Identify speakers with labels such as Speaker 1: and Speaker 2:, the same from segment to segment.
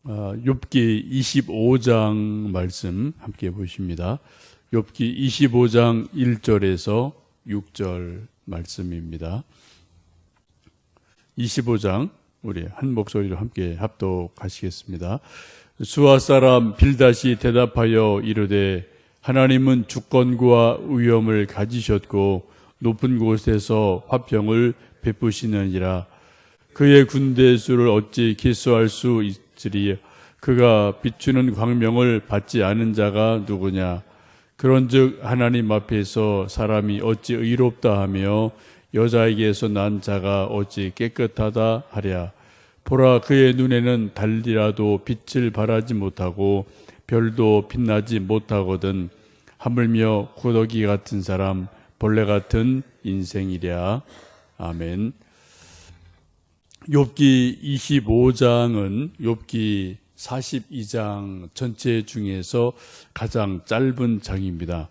Speaker 1: 욥기 25장 말씀 함께 보십니다. 욥기 25장 1절에서 6절 말씀입니다. 25장 우리 한 목소리로 함께 합독하시겠습니다. 수아 사람 빌닷이 대답하여 이르되 하나님은 주권과 위엄을 가지셨고 높은 곳에서 화평을 베푸시느니라. 그의 군대 수를 어찌 계수할 수 있으리. 그가 비추는 광명을 받지 않은 자가 누구냐. 그런즉 하나님 앞에서 사람이 어찌 의롭다 하며 여자에게서 난 자가 어찌 깨끗하다 하랴. 보라, 그의 눈에는 달이라도 빛을 발하지 못하고 별도 빛나지 못하거든. 하물며 구더기 같은 사람, 벌레 같은 인생이랴. 아멘. 욥기 25장은 욥기 42장 전체 중에서 가장 짧은 장입니다.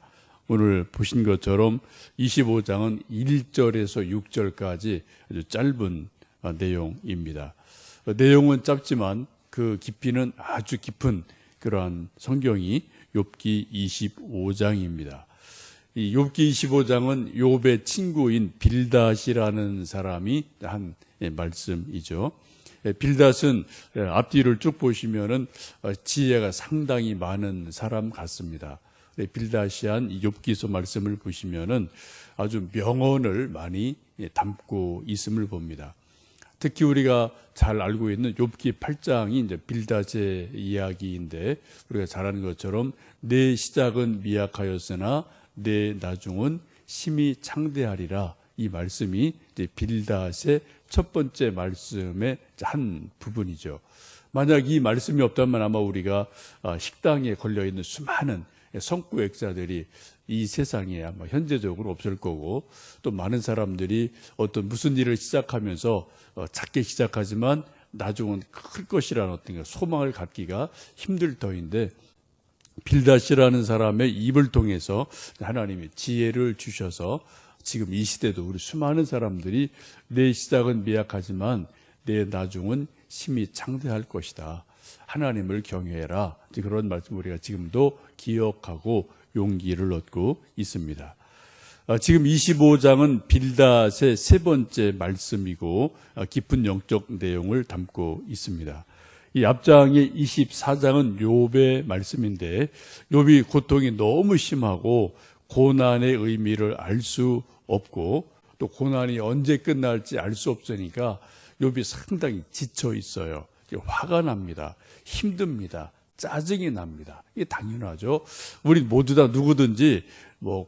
Speaker 1: 오늘 보신 것처럼 25장은 1절에서 6절까지 아주 짧은 내용입니다. 내용은 짧지만 그 깊이는 아주 깊은 그러한 성경이 욥기 25장입니다. 이 욥기 25장은 욥의 친구인 빌닷이라는 사람이 한 말씀이죠. 빌닷은 앞뒤를 쭉 보시면은 지혜가 상당히 많은 사람 같습니다. 빌닷이 한 욥기서 말씀을 보시면은 아주 명언을 많이 담고 있음을 봅니다. 특히 우리가 잘 알고 있는 욥기 8장이 이제 빌닷의 이야기인데, 우리가 잘 아는 것처럼 내 시작은 미약하였으나 내 나중은 심히 창대하리라. 이 말씀이 이제 빌닷의 첫 번째 말씀의 한 부분이죠. 만약 이 말씀이 없다면 아마 우리가 식당에 걸려있는 수많은 성구액자들이 이 세상에 아마 현재적으로 없을 거고, 또 많은 사람들이 어떤 무슨 일을 시작하면서 작게 시작하지만 나중은 클 것이라는 어떤 소망을 갖기가 힘들 터인데, 빌닷이라는 사람의 입을 통해서 하나님이 지혜를 주셔서 지금 이 시대도 우리 수많은 사람들이 내 시작은 미약하지만 내 나중은 심히 창대할 것이다. 하나님을 경외해라. 그런 말씀 우리가 지금도 기억하고 용기를 얻고 있습니다. 지금 25장은 빌닷의 세 번째 말씀이고 깊은 영적 내용을 담고 있습니다. 이 앞장의 24장은 욥의 말씀인데, 욥이 고통이 너무 심하고 고난의 의미를 알 수 없고 또 고난이 언제 끝날지 알 수 없으니까 욥이 상당히 지쳐 있어요. 화가 납니다. 힘듭니다. 짜증이 납니다. 이게 당연하죠. 우리 모두 다 누구든지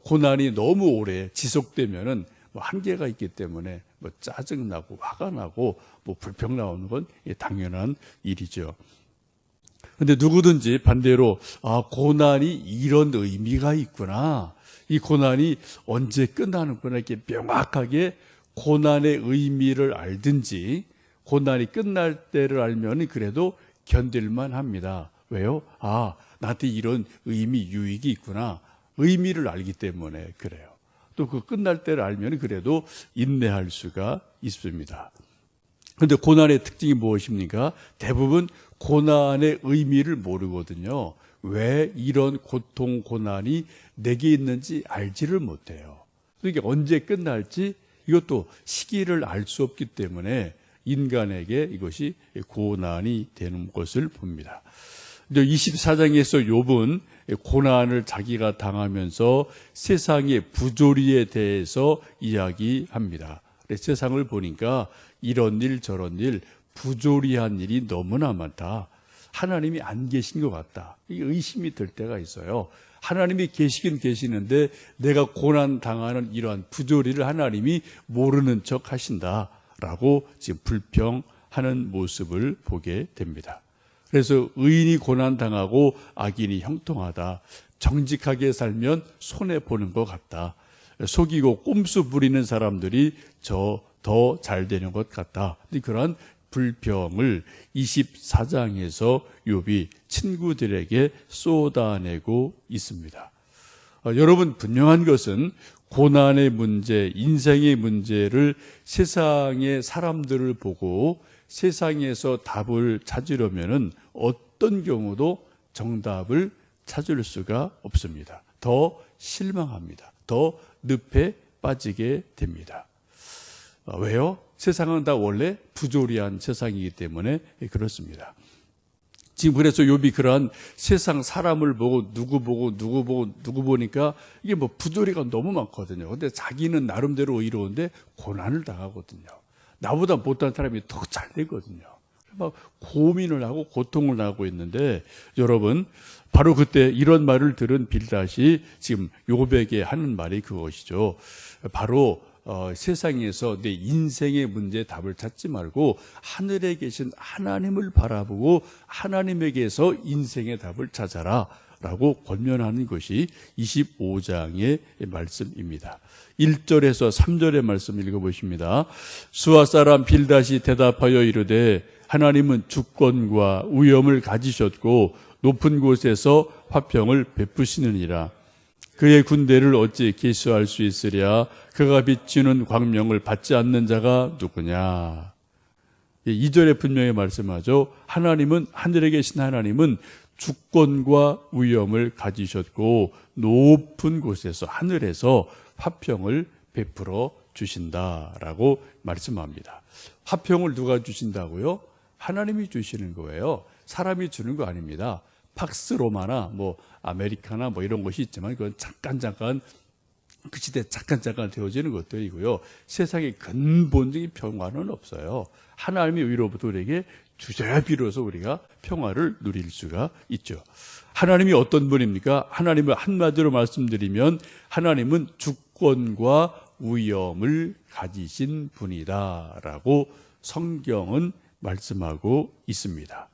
Speaker 1: 고난이 너무 오래 지속되면은 한계가 있기 때문에 짜증나고 화가 나고 불평 나오는 건 당연한 일이죠. 근데 누구든지 반대로 고난이 이런 의미가 있구나. 이 고난이 언제 끝나는구나. 이렇게 명확하게 고난의 의미를 알든지 고난이 끝날 때를 알면 그래도 견딜만 합니다. 왜요? 나한테 이런 의미, 유익이 있구나. 의미를 알기 때문에 그래요. 또 그 끝날 때를 알면 그래도 인내할 수가 있습니다. 그런데 고난의 특징이 무엇입니까? 대부분 고난의 의미를 모르거든요. 왜 이런 고통, 고난이 내게 있는지 알지를 못해요. 이게 언제 끝날지 이것도 시기를 알 수 없기 때문에 인간에게 이것이 고난이 되는 것을 봅니다. 24장에서 욥은 고난을 자기가 당하면서 세상의 부조리에 대해서 이야기합니다. 세상을 보니까 이런 일 저런 일 부조리한 일이 너무나 많다. 하나님이 안 계신 것 같다. 이게 의심이 들 때가 있어요. 하나님이 계시긴 계시는데 내가 고난 당하는 이러한 부조리를 하나님이 모르는 척 하신다라고 지금 불평하는 모습을 보게 됩니다. 그래서 의인이 고난 당하고 악인이 형통하다. 정직하게 살면 손해 보는 것 같다. 속이고 꼼수 부리는 사람들이 더 잘 되는 것 같다. 그런 불평을 24장에서 욥이 친구들에게 쏟아내고 있습니다. 여러분, 분명한 것은 고난의 문제, 인생의 문제를 세상의 사람들을 보고 세상에서 답을 찾으려면은 어떤 경우도 정답을 찾을 수가 없습니다. 더 실망합니다. 더 늪에 빠지게 됩니다. 왜요? 세상은 다 원래 부조리한 세상이기 때문에 그렇습니다. 지금 그래서 욥이 그러한 세상 사람을 보고 누구 보니까 이게 뭐 부조리가 너무 많거든요. 근데 자기는 나름대로 의로운데 고난을 당하거든요. 나보다 못한 사람이 더 잘 되거든요. 막 고민을 하고 고통을 하고 있는데 여러분 바로 그때 이런 말을 들은 빌닷이 지금 욥에게 하는 말이 그것이죠. 바로 세상에서 내 인생의 문제에 답을 찾지 말고 하늘에 계신 하나님을 바라보고 하나님에게서 인생의 답을 찾아라 라고 권면하는 것이 25장의 말씀입니다. 1절에서 3절의 말씀 읽어보십니다. 수아 사람 빌닷이 대답하여 이르되 하나님은 주권과 위엄을 가지셨고 높은 곳에서 화평을 베푸시느니라. 그의 군대를 어찌 계수할 수 있으랴. 그가 비추는 광명을 받지 않는 자가 누구냐. 2절에 분명히 말씀하죠. 하나님은, 하늘에 계신 하나님은 주권과 위엄을 가지셨고 높은 곳에서, 하늘에서 화평을 베풀어 주신다라고 말씀합니다. 화평을 누가 주신다고요? 하나님이 주시는 거예요. 사람이 주는 거 아닙니다. 팍스 로마나 뭐 아메리카나 뭐 이런 것이 있지만 그건 잠깐 그 시대에 잠깐 되어지는 것들이고요. 세상의 근본적인 평화는 없어요. 하나님이 위로부터 우리에게 주셔야 비로소 우리가 평화를 누릴 수가 있죠. 하나님이 어떤 분입니까? 하나님을 한마디로 말씀드리면 하나님은 주권과 위엄을 가지신 분이다라고 성경은 말씀하고 있습니다.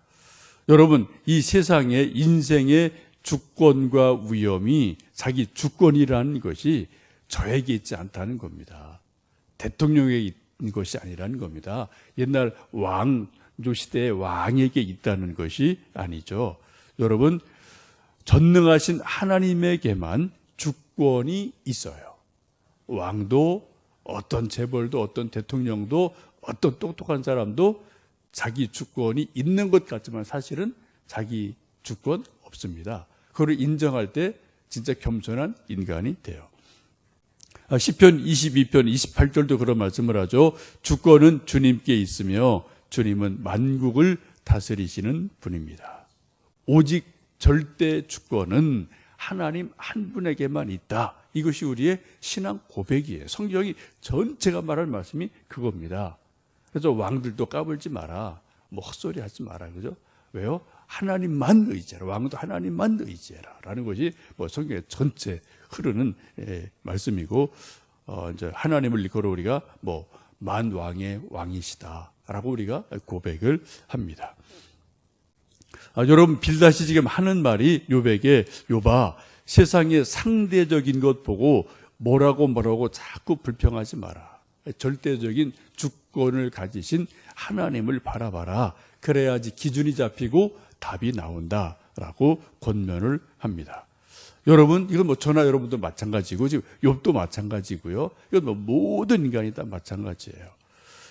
Speaker 1: 여러분, 이 세상의 인생의 주권과 위엄이 자기 주권이라는 것이 저에게 있지 않다는 겁니다. 대통령에게 있는 것이 아니라는 겁니다. 옛날 왕조 시대의 왕에게 있다는 것이 아니죠. 여러분, 전능하신 하나님에게만 주권이 있어요. 왕도, 어떤 재벌도, 어떤 대통령도, 어떤 똑똑한 사람도 자기 주권이 있는 것 같지만 사실은 자기 주권 없습니다. 그걸 인정할 때 진짜 겸손한 인간이 돼요. 시편 22편 28절도 그런 말씀을 하죠. 주권은 주님께 있으며 주님은 만국을 다스리시는 분입니다. 오직 절대 주권은 하나님 한 분에게만 있다. 이것이 우리의 신앙 고백이에요. 성경이 전체가 말할 말씀이 그겁니다. 그래서 왕들도 까불지 마라. 뭐 헛소리 하지 마라. 그죠? 왜요? 하나님만 의지해라. 왕도 하나님만 의지해라. 라는 것이 뭐 성경의 전체 흐르는 말씀이고, 이제 하나님을 일컬어 우리가 뭐 만왕의 왕이시다. 라고 우리가 고백을 합니다. 여러분, 빌닷이 지금 하는 말이 욥에게, 욥아, 세상의 상대적인 것 보고 뭐라고 자꾸 불평하지 마라. 절대적인 주권을 가지신 하나님을 바라봐라. 그래야지 기준이 잡히고 답이 나온다라고 권면을 합니다. 여러분, 이건 뭐 저나 여러분도 마찬가지고 지금 욥도 마찬가지고요. 이건 뭐 모든 인간이 다 마찬가지예요.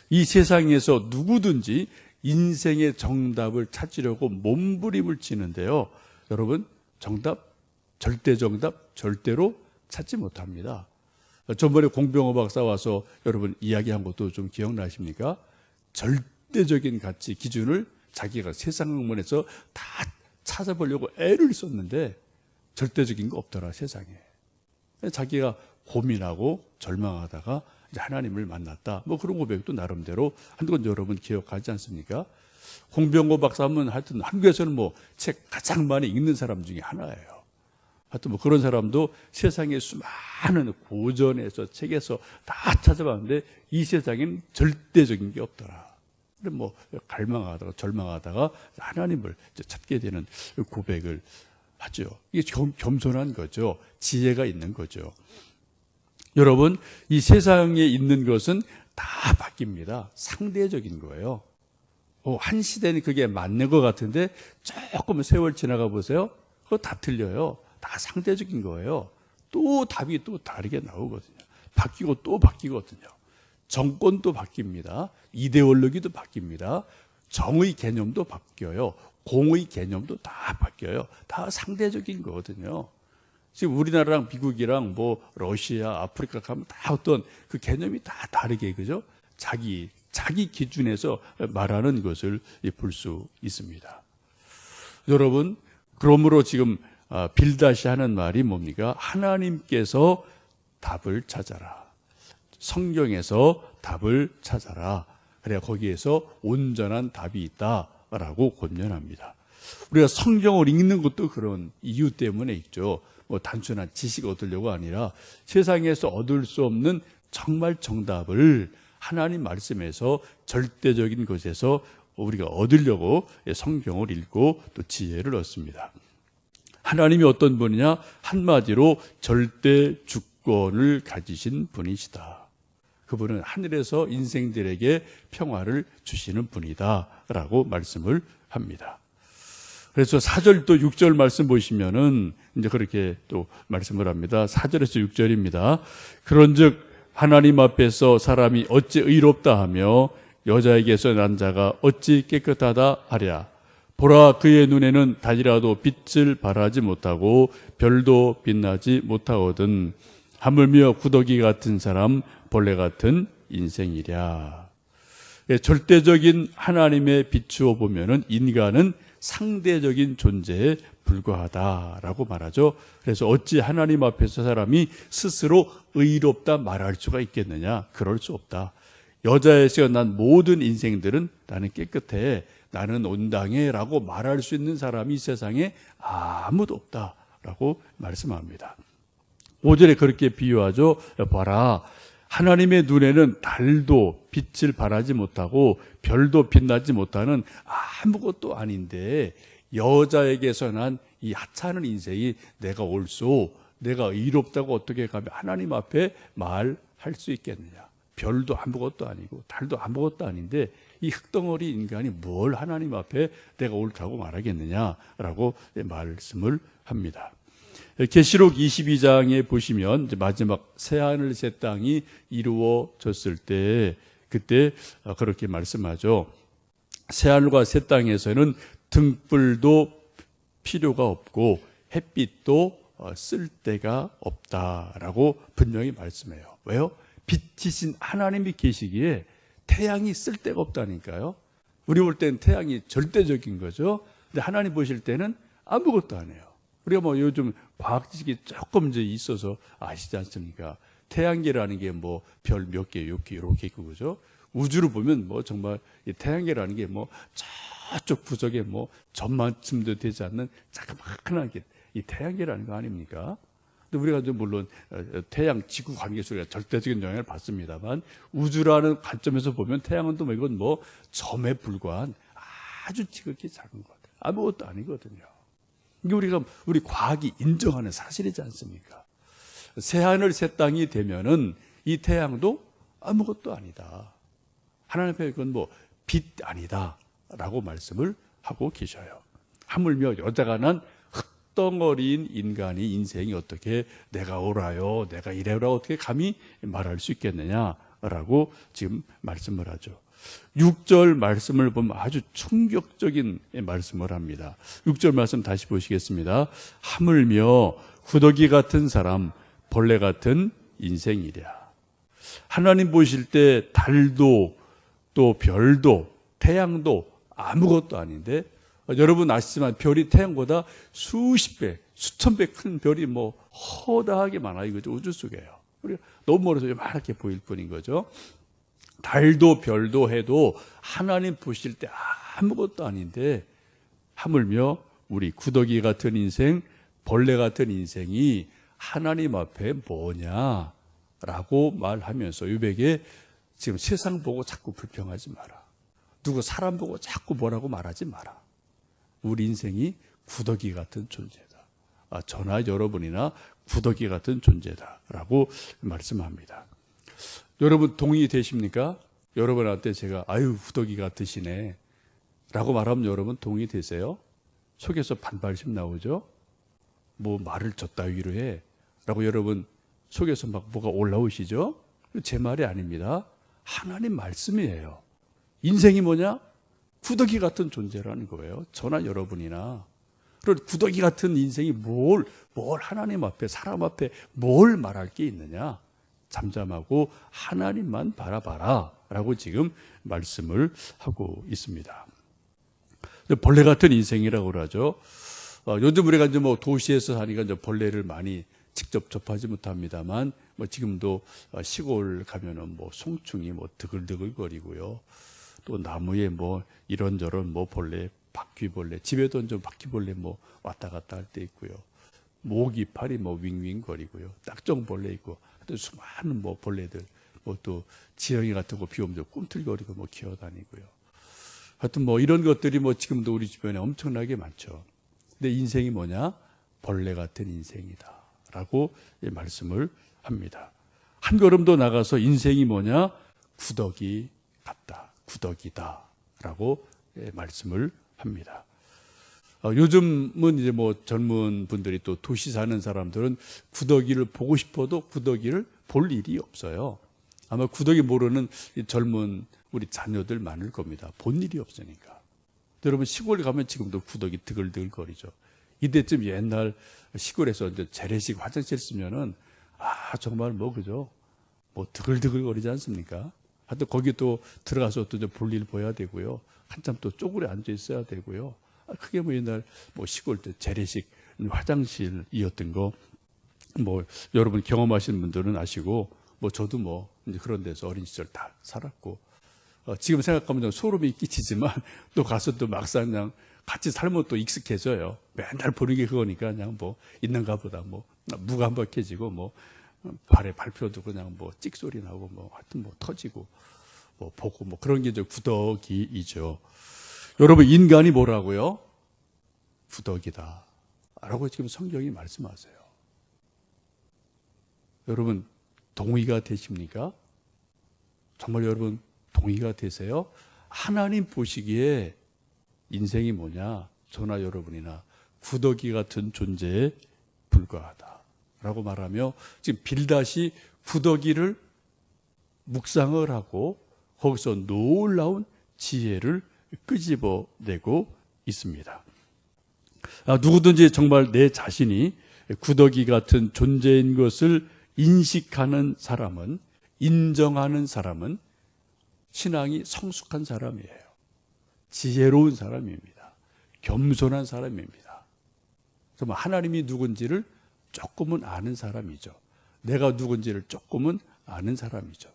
Speaker 1: 이 세상에서 누구든지 인생의 정답을 찾으려고 몸부림을 치는데요. 여러분, 정답, 절대 정답 절대로 찾지 못합니다. 전번에 공병호 박사 와서 여러분 이야기한 것도 좀 기억나십니까? 절대적인 가치 기준을 자기가 세상 학문에서 다 찾아보려고 애를 썼는데 절대적인 거 없더라, 세상에. 자기가 고민하고 절망하다가 이제 하나님을 만났다. 뭐 그런 고백도 나름대로 한 건 여러분 기억하지 않습니까? 공병호 박사는 하여튼 한국에서는 뭐 책 가장 많이 읽는 사람 중에 하나예요. 하여튼 뭐 그런 사람도 세상에 수많은 고전에서 책에서 다 찾아봤는데 이 세상에는 절대적인 게 없더라. 뭐 갈망하다가 절망하다가 하나님을 찾게 되는 고백을 하죠. 이게 겸손한 거죠. 지혜가 있는 거죠. 여러분, 이 세상에 있는 것은 다 바뀝니다. 상대적인 거예요. 한 시대는 그게 맞는 것 같은데 조금 세월 지나가 보세요. 그거 다 틀려요. 다 상대적인 거예요. 또 답이 또 다르게 나오거든요. 바뀌고 또 바뀌거든요. 정권도 바뀝니다. 이데올로기도 바뀝니다. 정의 개념도 바뀌어요. 공의 개념도 다 바뀌어요. 다 상대적인 거거든요. 지금 우리나라랑 미국이랑 뭐 러시아, 아프리카 가면 다 어떤 그 개념이 다 다르게, 그죠? 자기 기준에서 말하는 것을 볼 수 있습니다. 여러분, 그러므로 지금 빌닷이 하는 말이 뭡니까? 하나님께서 답을 찾아라. 성경에서 답을 찾아라. 그래야 거기에서 온전한 답이 있다라고 권면합니다. 우리가 성경을 읽는 것도 그런 이유 때문에 있죠. 뭐 단순한 지식 얻으려고 아니라 세상에서 얻을 수 없는 정말 정답을 하나님 말씀에서 절대적인 것에서 우리가 얻으려고 성경을 읽고 또 지혜를 얻습니다. 하나님이 어떤 분이냐? 한마디로 절대 주권을 가지신 분이시다. 그분은 하늘에서 인생들에게 평화를 주시는 분이다 라고 말씀을 합니다. 그래서 4절도 6절 말씀 보시면은 이제 그렇게 또 말씀을 합니다. 4절에서 6절입니다. 그런즉 하나님 앞에서 사람이 어찌 의롭다 하며 여자에게서 난 자가 어찌 깨끗하다 하랴. 보라, 그의 눈에는 단이라도 빛을 발하지 못하고 별도 빛나지 못하거든. 하물며 구더기 같은 사람, 벌레 같은 인생이랴. 절대적인 하나님에 비추어 보면은 인간은 상대적인 존재에 불과하다라고 말하죠. 그래서 어찌 하나님 앞에서 사람이 스스로 의롭다 말할 수가 있겠느냐? 그럴 수 없다. 여자에서 난 모든 인생들은 나는 깨끗해, 나는 온당해 라고 말할 수 있는 사람이 이 세상에 아무도 없다라고 말씀합니다. 5절에 그렇게 비유하죠. 봐라, 하나님의 눈에는 달도 빛을 발하지 못하고 별도 빛나지 못하는 아무것도 아닌데 여자에게서 난 이 하찮은 인생이 내가 옳소, 내가 의롭다고 어떻게 가면 하나님 앞에 말할 수 있겠느냐. 별도 아무것도 아니고 달도 아무것도 아닌데 이 흙덩어리 인간이 뭘 하나님 앞에 내가 옳다고 말하겠느냐라고 말씀을 합니다. 계시록 22장에 보시면 이제 마지막 새하늘 새 땅이 이루어졌을 때 그때 그렇게 말씀하죠. 새하늘과 새 땅에서는 등불도 필요가 없고 햇빛도 쓸 데가 없다라고 분명히 말씀해요. 왜요? 빛이신 하나님이 계시기에 태양이 쓸 데가 없다니까요. 우리 볼 때는 태양이 절대적인 거죠. 근데 하나님 보실 때는 아무것도 안 해요. 우리가 뭐 요즘 과학 지식이 조금 이제 있어서 아시지 않습니까? 태양계라는 게 뭐 별 몇 개, 이렇게 있고, 그죠? 우주를 보면 뭐 정말 이 태양계라는 게 뭐 저쪽 구석에 뭐 전만쯤도 되지 않는 자그마한 게 이 태양계라는 거 아닙니까? 근데 우리가 좀 물론 태양 지구 관계 속에 절대적인 영향을 받습니다만 우주라는 관점에서 보면 태양은 또 뭐 이건 뭐 점에 불과한 아주 지극히 작은 것, 아무것도 아니거든요. 이게 우리 과학이 인정하는 사실이지 않습니까? 새하늘 새 땅이 되면은 이 태양도 아무것도 아니다. 하나님 앞에 이건 뭐 빛 아니다라고 말씀을 하고 계셔요. 하물며 여자가 난 흙덩어리인 인간이 인생이 어떻게 내가 옳아요, 내가 이래라 어떻게 감히 말할 수 있겠느냐라고 지금 말씀을 하죠. 6절 말씀을 보면 아주 충격적인 말씀을 합니다. 6절 말씀 다시 보시겠습니다. 하물며 구더기 같은 사람, 벌레 같은 인생이랴. 하나님 보실 때 달도 또 별도 태양도 아무것도 아닌데 여러분 아시지만 별이 태양보다 수십 배, 수천 배 큰 별이 뭐 허다하게 많아요. 이거죠. 우주 속에요. 우리가 너무 멀어서 이렇게 보일 뿐인 거죠. 달도 별도 해도 하나님 보실 때 아무것도 아닌데 하물며 우리 구더기 같은 인생, 벌레 같은 인생이 하나님 앞에 뭐냐라고 말하면서 유백에 지금 세상 보고 자꾸 불평하지 마라. 누구 사람 보고 자꾸 뭐라고 말하지 마라. 우리 인생이 구더기 같은 존재다. 저나 여러분이나 구더기 같은 존재다라고 말씀합니다. 여러분 동의되십니까? 여러분한테 제가 아유 구더기 같으시네 라고 말하면 여러분 동의되세요? 속에서 반발심 나오죠? 뭐 말을 저따위로 해 라고 여러분 속에서 막 뭐가 올라오시죠? 제 말이 아닙니다. 하나님 말씀이에요. 인생이 뭐냐? 구더기 같은 존재라는 거예요. 저나 여러분이나. 그런 구더기 같은 인생이 뭘 하나님 앞에, 사람 앞에 뭘 말할 게 있느냐? 잠잠하고 하나님만 바라봐라 라고 지금 말씀을 하고 있습니다. 벌레 같은 인생이라고 그러죠. 요즘 우리가 이제 뭐 도시에서 사니까 이제 벌레를 많이 직접 접하지 못합니다만, 뭐 지금도 시골 가면은 뭐 송충이 뭐 드글드글거리고요. 또 나무에 뭐 이런저런 뭐 벌레, 바퀴벌레, 집에도 이제 바퀴벌레 뭐 왔다 갔다 할 때 있고요. 모기파리 뭐 윙윙거리고요. 딱정벌레 있고, 또 수많은 뭐 벌레들, 뭐 또 지렁이 같은 거 비 오면 꿈틀거리고 뭐 기어다니고요. 하여튼 뭐 이런 것들이 뭐 지금도 우리 주변에 엄청나게 많죠. 근데 인생이 뭐냐? 벌레 같은 인생이다 라고 말씀을 합니다. 한 걸음도 나가서 인생이 뭐냐? 구더기 같다, 구더기다 라고 말씀을 합니다. 요즘은 이제 뭐 젊은 분들이 또 도시 사는 사람들은 구더기를 보고 싶어도 구더기를 볼 일이 없어요. 아마 구더기 모르는 젊은 우리 자녀들 많을 겁니다. 본 일이 없으니까. 여러분 시골에 가면 지금도 구더기 드글드글거리죠. 이때쯤 옛날 시골에서 이제 재래식 화장실 쓰면은 정말 뭐 그죠? 뭐 드글드글거리지 않습니까? 하여튼 거기 또 들어가서 또 볼 일 보여야 되고요. 한참 또 쪼그려 앉아 있어야 되고요. 그게 뭐 옛날 뭐 시골 때 재래식 화장실이었던 거 뭐 여러분 경험하신 분들은 아시고 뭐 저도 뭐 이제 그런 데서 어린 시절 다 살았고 지금 생각하면 좀 소름이 끼치지만 또 가서 또 막상 그냥 같이 살면 또 익숙해져요. 맨날 보는 게 그거니까 그냥 뭐 있는가 보다 뭐 무감각해지고 뭐 발에 발표도 그냥 뭐 찍소리 나고 뭐 하여튼 뭐 터지고 뭐 보고 뭐 그런 게 이제 구더기이죠. 여러분 인간이 뭐라고요? 구더기다 라고 지금 성경이 말씀하세요. 여러분 동의가 되십니까? 정말 여러분 동의가 되세요? 하나님 보시기에 인생이 뭐냐? 저나 여러분이나 구더기 같은 존재에 불과하다 라고 말하며 지금 빌닷이 구더기를 묵상을 하고 거기서 놀라운 지혜를 끄집어내고 있습니다. 누구든지 정말 내 자신이 구더기 같은 존재인 것을 인식하는 사람은, 인정하는 사람은 신앙이 성숙한 사람이에요. 지혜로운 사람입니다. 겸손한 사람입니다. 정말 하나님이 누군지를 조금은 아는 사람이죠. 내가 누군지를 조금은 아는 사람이죠.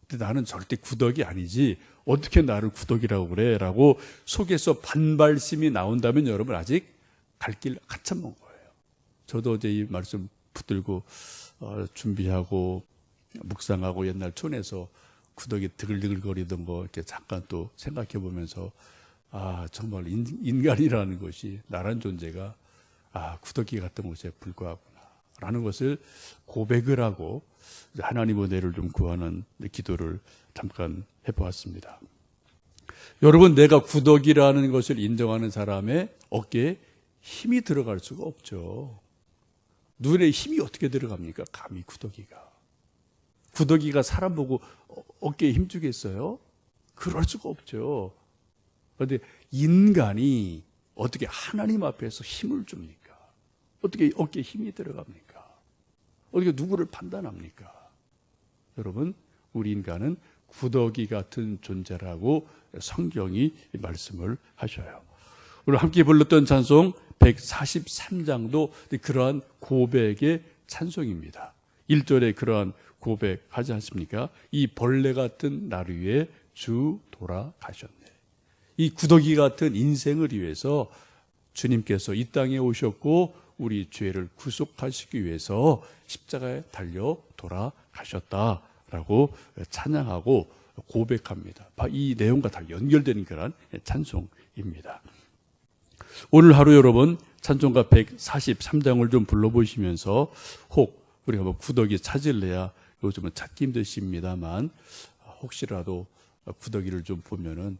Speaker 1: 근데 나는 절대 구더기 아니지. 어떻게 나를 구더기라고 그래? 라고 속에서 반발심이 나온다면 여러분 아직 갈 길 한참 먼 거예요. 저도 어제 이 말씀 붙들고 준비하고 묵상하고 옛날 촌에서 구더기 드글드글거리던 거 이렇게 잠깐 또 생각해 보면서 정말 인간이라는 것이 나란 존재가 구더기 같은 것에 불과하구나 라는 것을 고백을 하고 하나님 은혜를 좀 구하는 기도를 잠깐 해보았습니다. 여러분 내가 구더기라는 것을 인정하는 사람의 어깨에 힘이 들어갈 수가 없죠. 눈에 힘이 어떻게 들어갑니까? 감히 구더기가 사람 보고 어깨에 힘 주겠어요? 그럴 수가 없죠. 그런데 인간이 어떻게 하나님 앞에서 힘을 줍니까? 어떻게 어깨에 힘이 들어갑니까? 어떻게 누구를 판단합니까? 여러분 우리 인간은 구더기 같은 존재라고 성경이 말씀을 하셔요. 오늘 함께 불렀던 찬송 143장도 그러한 고백의 찬송입니다. 1절에 그러한 고백하지 않습니까? 이 벌레 같은 날 위에 주 돌아가셨네. 이 구더기 같은 인생을 위해서 주님께서 이 땅에 오셨고 우리 죄를 구속하시기 위해서 십자가에 달려 돌아가셨다라고 찬양하고 고백합니다. 이 내용과 다 연결되는 그런 찬송입니다. 오늘 하루 여러분 찬송가 143장을 좀 불러보시면서 혹 우리가 뭐 구더기 찾을래야 요즘은 찾기 힘드십니다만 혹시라도 구더기를 좀 보면은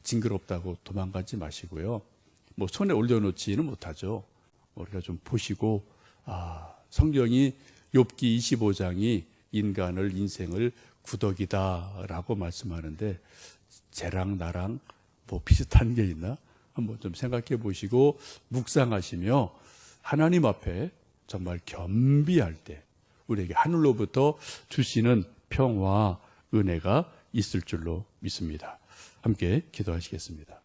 Speaker 1: 징그럽다고 도망가지 마시고요. 뭐 손에 올려놓지는 못하죠. 우리가 좀 보시고 성경이 욥기 25장이 인생을 구더기다라고 말씀하는데 쟤랑 나랑 뭐 비슷한 게 있나? 한번 좀 생각해 보시고 묵상하시며 하나님 앞에 정말 겸비할 때 우리에게 하늘로부터 주시는 평화, 은혜가 있을 줄로 믿습니다. 함께 기도하시겠습니다.